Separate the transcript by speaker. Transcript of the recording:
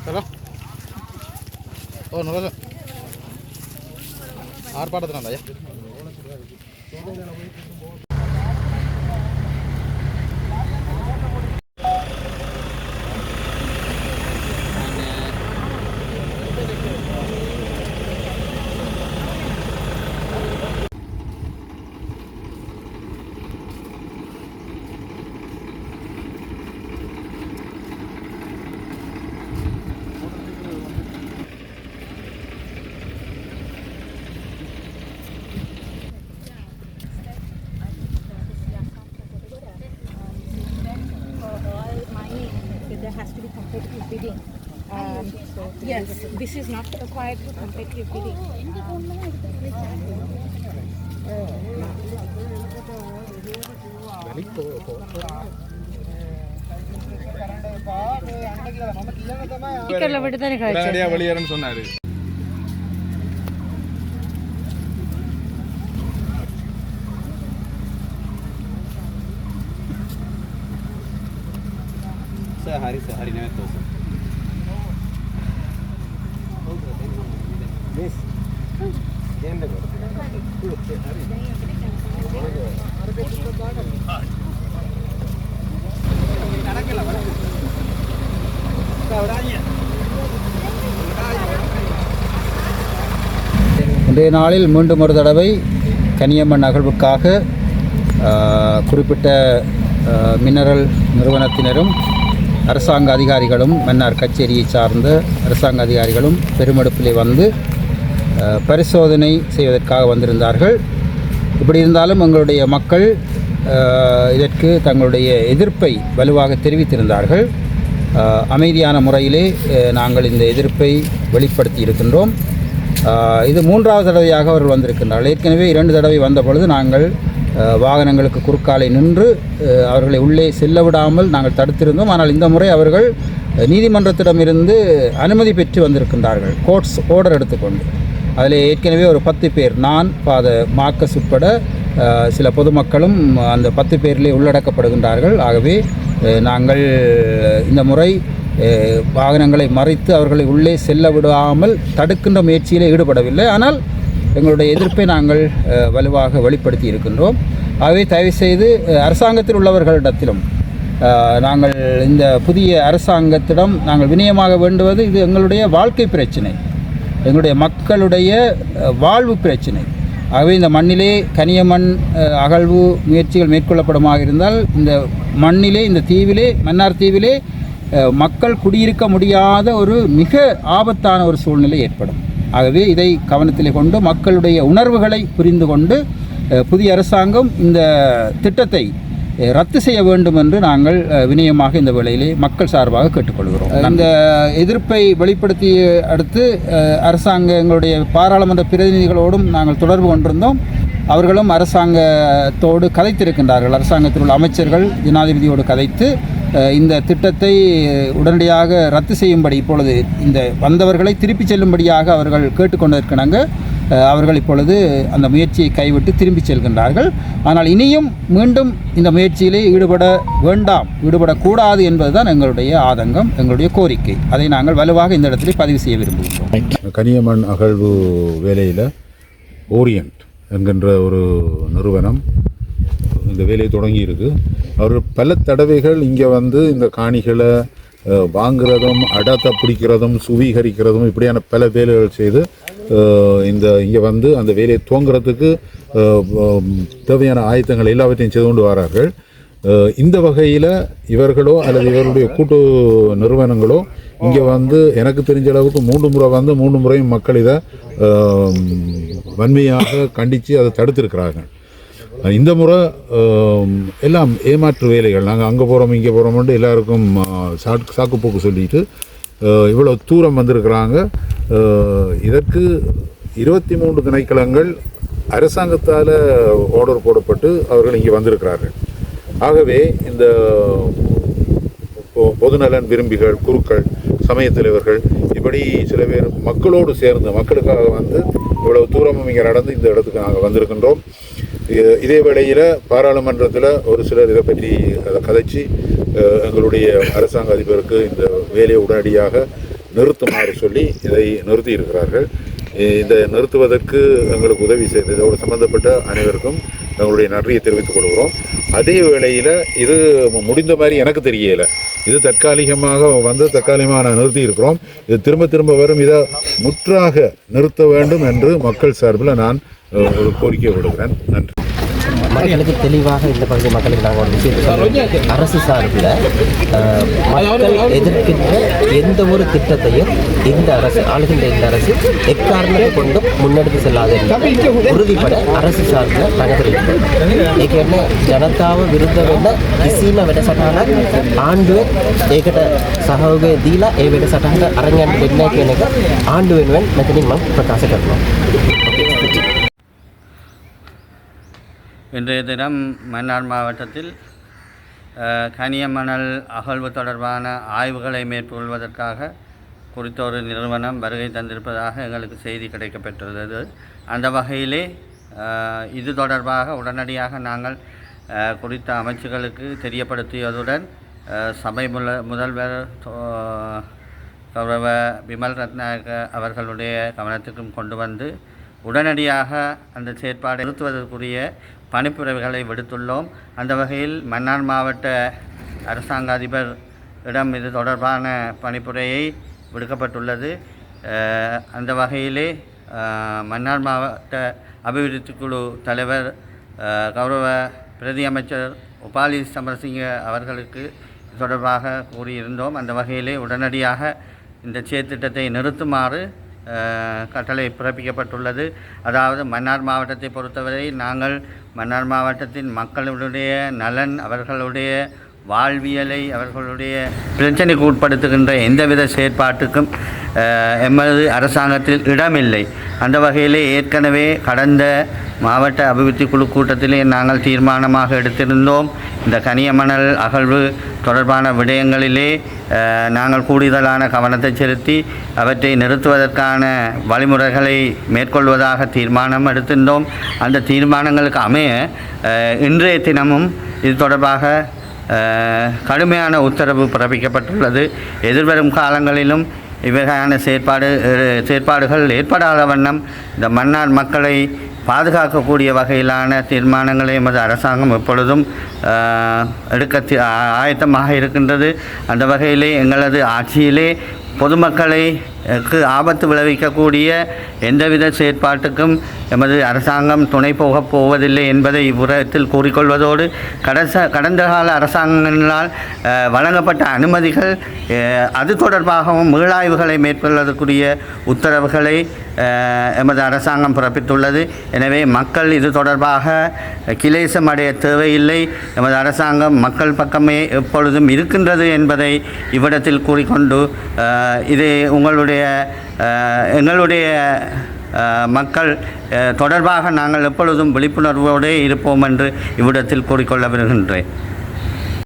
Speaker 1: Hello ഓ നല്ല ആർപ്പാട്ടത്തിനുണ്ടായ
Speaker 2: There has to be competitive bidding. Yes, this is not required for competitive bidding.
Speaker 1: வெளியேறன்னு சொன்னாரு. Sehari na ito. Miss. Ganda ko.
Speaker 3: இன்றைய நாளில் மீண்டும் ஒரு தடவை கனியம்மன் அகழ்வுக்காக குறிப்பிட்ட மினரல் நிறுவனத்தினரும் அரசாங்க அதிகாரிகளும் மன்னார் கச்சேரியை சார்ந்த அரசாங்க அதிகாரிகளும் பெருமெடுப்பிலே வந்து பரிசோதனை செய்வதற்காக வந்திருந்தார்கள். இப்படி இருந்தாலும் எங்களுடைய மக்கள் இதற்கு தங்களுடைய எதிர்ப்பை வலுவாக தெரிவித்திருந்தார்கள். அமைதியான முறையிலே நாங்கள் இந்த எதிர்ப்பை வெளிப்படுத்தி இருக்கின்றோம். இது 3வது தடவையாக அவர்கள் வந்திருக்கின்றார்கள். ஏற்கனவே 2 தடவை வந்த பொழுது நாங்கள் வாகனங்களுக்கு குறுக்காலை நின்று அவர்களை உள்ளே செல்ல விடாமல் நாங்கள் தடுத்திருந்தோம். ஆனால் இந்த முறை அவர்கள் நீதிமன்றத்திடமிருந்து அனுமதி பெற்று வந்திருக்கின்றார்கள், கோர்ட்ஸ் ஆர்டர் எடுத்துக்கொண்டு. அதில் ஏற்கனவே ஒரு 10 பேர், நான் ஃபாதர் மார்க்கஸ் உட்பட சில பொதுமக்களும் அந்த 10 பேரிலே உள்ளடக்கப்படுகின்றார்கள். ஆகவே நாங்கள் இந்த முறை வாகனங்களை மறைத்து அவர்களை உள்ளே செல்ல விடாமல் தடுக்கின்ற முயற்சியிலே ஈடுபடவில்லை. ஆனால் எங்களுடைய எதிர்ப்பை நாங்கள் வலுவாக வெளிப்படுத்தி இருக்கின்றோம். ஆகவே தயவுசெய்து அரசாங்கத்தில் உள்ளவர்களிடத்திலும் நாங்கள் இந்த புதிய அரசாங்கத்திடம் நாங்கள் வினயமாக வேண்டுவது, இது எங்களுடைய வாழ்க்கை பிரச்சனை, எங்களுடைய மக்களுடைய வாழ்வு பிரச்சனை. ஆகவே இந்த மண்ணிலே கனியமண் அகழ்வு முயற்சிகள் மேற்கொள்ளப்படுமாக இருந்தால் இந்த மண்ணிலே, இந்த தீவிலே, மன்னார் தீவிலே மக்கள் குடியிருக்க முடியாத ஒரு மிக ஆபத்தான ஒரு சூழ்நிலை ஏற்படும். ஆகவே இதை கவனத்திலே கொண்டு மக்களுடைய உணர்வுகளை புரிந்து கொண்டு புதிய அரசாங்கம் இந்த திட்டத்தை ரத்து செய்ய வேண்டும் என்று நாங்கள் வினயமாக இந்த வேளையிலே மக்கள் சார்பாக கேட்டுக்கொள்கிறோம். இந்த எதிர்ப்பை வெளிப்படுத்திய அடுத்து அரசாங்கங்களுடைய பாராளுமன்ற பிரதிநிதிகளோடும் நாங்கள் தொடர்பு கொண்டிருந்தோம். அவர்களும் அரசாங்கத்தோடு கதைத்திருக்கின்றார்கள். அரசாங்கத்தில் உள்ள அமைச்சர்கள் ஜனாதிபதியோடு கதைத்து இந்த திட்டத்தை உடனடியாக ரத்து செய்யும்படி, இப்பொழுது இந்த வந்தவர்களை திருப்பி செல்லும்படியாக அவர்கள் கேட்டுக்கொண்டிருக்கிறாங்க. அவர்கள் இப்பொழுது அந்த முயற்சியை கைவிட்டு திரும்பி செல்கின்றார்கள். ஆனால் இனியும் மீண்டும் இந்த முயற்சியிலே ஈடுபட வேண்டாம், ஈடுபடக்கூடாது என்பதுதான் எங்களுடைய ஆதங்கம், எங்களுடைய கோரிக்கை. அதை நாங்கள் வலுவாக இந்த இடத்திலே பதிவு செய்ய விரும்புகிறோம்.
Speaker 4: கனியமண் அகழ்வு வேலையில் ஓரியன்ட் என்கின்ற ஒரு நிறுவனம் இந்த வேலையை தொடங்கியிருக்கு. அவர் பல தடவைகள் இங்கே வந்து இந்த காணிகளை வாங்குறதும் அடத்தை பிடிக்கிறதும் சுவீகரிக்கிறதும் இப்படியான பல வேலைகள் செய்து இங்கே வந்து அந்த வேலையை துவங்குறதுக்கு தேவையான ஆயத்தங்கள் எல்லாவற்றையும் செய்து கொண்டு வரார்கள். இந்த வகையில் இவர்களோ அல்லது இவர்களுடைய கூட்டு நிறுவனங்களோ இங்கே வந்து எனக்கு தெரிஞ்ச அளவுக்கு 3 முறை வந்து 3 முறையும் மக்கள் இதை வன்மையாக கண்டித்து அதை தடுத்திருக்கிறாங்க. இந்த முறை எல்லாம் ஏமாற்று வேலைகள், நாங்கள் அங்கே போகிறோம் இங்கே போகிறோம்னு எல்லாருக்கும் சாக்குப்போக்கு சொல்லிட்டு இவ்வளோ தூரம் வந்திருக்கிறாங்க. இதற்கு 23 திணைக்களங்கள் அரசாங்கத்தால் ஆர்டர் போடப்பட்டு அவர்கள் இங்கே வந்திருக்கிறார்கள். ஆகவே இந்த பொதுநலன் விரும்பிகள், குருக்கள், சமய தலைவர்கள் இப்படி சில பேர் மக்களோடு சேர்ந்து மக்களுக்காக வந்து இவ்வளவு தூரமும் இங்கே நடந்து இந்த இடத்துக்கு நாங்கள் வந்திருக்கின்றோம். இதே வேளையில் பாராளுமன்றத்தில் ஒரு சிலர் இதை பற்றி அதை கதைச்சி எங்களுடைய அரசாங்க அதிபருக்கு இந்த வேலையை உடனடியாக நிறுத்துமாறு சொல்லி இதை நிறுத்தி இருக்கிறார்கள். இதை நிறுத்துவதற்கு எங்களுக்கு உதவி செய்து இதோடு சம்பந்தப்பட்ட அனைவருக்கும் எங்களுடைய நன்றியை தெரிவித்துக் கொள்கிறோம். அதே வேளையில் இது முடிந்த மாதிரி எனக்கு தெரியலை. இது தற்காலிகமாக வந்து தற்காலிகமாக நான் நிறுத்தி இருக்கிறோம். இது திரும்ப திரும்ப வரும். இதை முற்றாக நிறுத்த வேண்டும் என்று மக்கள் சார்பில் நான் ஒரு கோரிக்கை விடுகிறேன். நன்றி.
Speaker 5: மக்களுக்கு தெளிவாக இந்த பகுதி மக்களுக்கு நாங்கள் ஒரு விஷயத்தை சொல்கிறோம். அரசு சார்பில் மக்கள் எதிர்க்கின்ற எந்த ஒரு திட்டத்தையும் இந்த அரசு ஆளுகின்ற இந்த அரசு எக்காரணத்தை கொண்டும் முன்னெடுத்து செல்லாது உறுதிப்பட அரசு சார்பில் தகவல் ඒකෙන්න ජනතාව විරුද්ධ වෙන්න කිසිම වැඩසටහනක් ආණ්ඩුවේ ඒකට සහයෝගය දීලා ඒ වැඩසටහනට අරන් යන්න දෙන්නේ කියන එක ආණ්ඩුව වෙනුවෙන් මෙතනින් මම ප්‍රකාශ කරනවා.
Speaker 6: இன்றைய தினம் மன்னார் மாவட்டத்தில் கனியமணல் அகழ்வு தொடர்பான ஆய்வுகளை மேற்கொள்வதற்காக குறித்த ஒரு நிறுவனம் வருகை தந்திருப்பதாக எங்களுக்கு செய்தி கிடைக்கப்பெற்றுள்ளது. அந்த வகையிலே இது தொடர்பாக உடனடியாக நாங்கள் குறித்த அமைச்சுகளுக்கு தெரியப்படுத்தியதுடன் சபை முதல்வர் கௌரவ பிமல் ரத்நாயக்க அவர்களுடைய கவனத்துக்கும் கொண்டு வந்து உடனடியாக அந்த செயற்பாடை நிறுத்துவதற்குரிய பணிப்புரைகளை விடுத்துள்ளோம். அந்த வகையில் மன்னார் மாவட்ட அரசாங்க அதிபர் இடம் இது தொடர்பான பணிப்புரையை விடுக்கப்பட்டுள்ளது. அந்த வகையிலே மன்னார் மாவட்ட அபிவிருத்தி குழு தலைவர் கௌரவ பிரதி அமைச்சர் உபாலி சமரசிங்க அவர்களுக்கு தொடர்பாக கூறியிருந்தோம். அந்த வகையிலே உடனடியாக இந்த செயற்திட்டத்தை நிறுத்துமாறு கட்டளை பிறப்பிக்கப்பட்டுள்ளது. அதாவது மன்னார் மாவட்டத்தை பொறுத்தவரை நாங்கள் மன்னார் மாவட்டத்தின் மக்களுடைய நலன், அவர்களுடைய வாழ்வியலை, அவர்களுடைய பிரச்சனைக்கு உட்படுத்துகின்ற எந்தவித செயற்பாட்டுக்கும் எமது அரசாங்கத்தில் இடமில்லை. அந்த வகையிலே ஏற்கனவே கடந்த மாவட்ட அபிவிருத்தி குழு கூட்டத்திலே நாங்கள் தீர்மானமாக எடுத்திருந்தோம். இந்த கனியமணல் அகழ்வு தொடர்பான விடயங்களிலே நாங்கள் கூடுதலான கவனத்தை செலுத்தி அவற்றை நிறுத்துவதற்கான வழிமுறைகளை மேற்கொள்வதாக தீர்மானம் எடுத்திருந்தோம். அந்த தீர்மானங்களுக்கு அமைய இன்றைய தினமும் இது தொடர்பாக கடுமையான உத்தரவு பிறப்பிக்கப்பட்டுள்ளது. எதிர்வரும் காலங்களிலும் இவ்வகையான செயற்பாடுகள் ஏற்படாத வண்ணம் இந்த மன்னார் மக்களை பாதுகாக்கக்கூடிய வகையிலான தீர்மானங்களை எமது அரசாங்கம் எப்பொழுதும் எடுக்க ஆயத்தமாக இருக்கின்றது. அந்த வகையிலே எங்களது ஆட்சியிலே பொதுமக்களுக்கு ஆபத்து விளைவிக்கக்கூடிய எந்தவித செயற்பாட்டுக்கும் எமது அரசாங்கம் துணை போகப் போவதில்லை என்பதை இவ்வுரத்தில் கூறிக்கொள்வதோடு கடந்த கால அரசாங்கங்களால் வழங்கப்பட்ட அனுமதிகள் அது தொடர்பாகவும் மீளாய்வுகளை மேற்கொள்வதற்குரிய உத்தரவுகளை எமது அரசாங்கம் பிறப்பித்துள்ளது. எனவே மக்கள் இது தொடர்பாக கிளேசம் அடைய தேவையில்லை. எமது அரசாங்கம் மக்கள் பக்கமே எப்பொழுதும் இருக்கின்றது என்பதை இவ்விடத்தில் கூறிக்கொண்டு இது எங்களுடைய மக்கள் தொடர்பாக நாங்கள் எப்பொழுதும் விழிப்புணர்வோடு இருப்போம் என்று இவ்விடத்தில் கூறிக்கொள்ள விரும்புகின்றேன்.